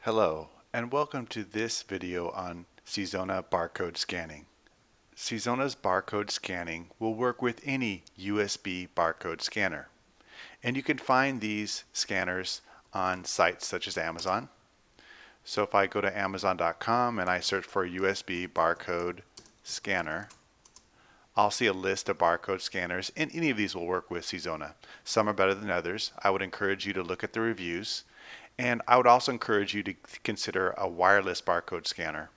Hello, and welcome to this video on Seazona barcode scanning. Seazona's barcode scanning will work with any USB barcode scanner. And you can find these scanners on sites such as Amazon. So if I go to Amazon.com and I search for USB barcode scanner, I'll see a list of barcode scanners, and any of these will work with Seazona. Some are better than others. I would encourage you to look at the reviews, and I would also encourage you to consider a wireless barcode scanner.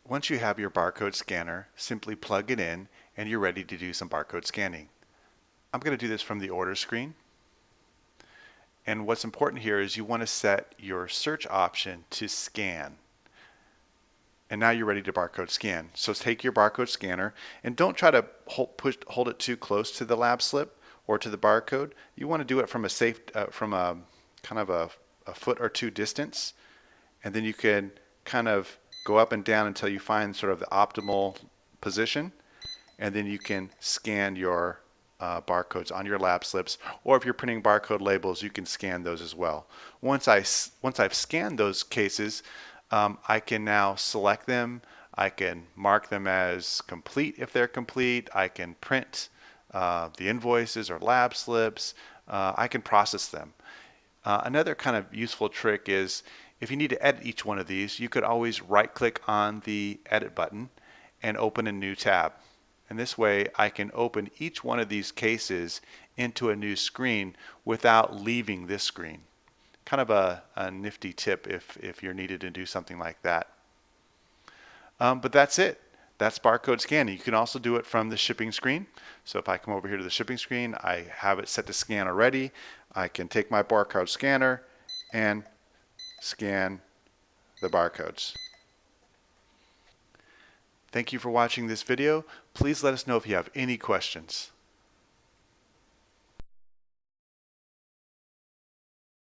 Once you have your barcode scanner, simply plug it in and you're ready to do some barcode scanning. I'm going to do this from the order screen. And what's important here is you want to set your search option to scan. And now you're ready to barcode scan. So take your barcode scanner and don't try to hold it too close to the lab slip or to the barcode. You want to do it from a safe, from a kind of a foot or two distance, and then you can kind of go up and down until you find sort of the optimal position, and then you can scan your barcodes on your lab slips, or if you're printing barcode labels, you can scan those as well. Once I've scanned those cases, I can now select them. I can mark them as complete if they're complete. I can print the invoices or lab slips. I can process them. Another kind of useful trick is if you need to edit each one of these, you could always right click on the edit button and open a new tab. And this way I can open each one of these cases into a new screen without leaving this screen. Kind of a nifty tip if you're needed to do something like that. But that's it. That's barcode scanning. You can also do it from the shipping screen. So if I come over here to the shipping screen, I have it set to scan already. I can take my barcode scanner and scan the barcodes. Thank you for watching this video. Please let us know if you have any questions.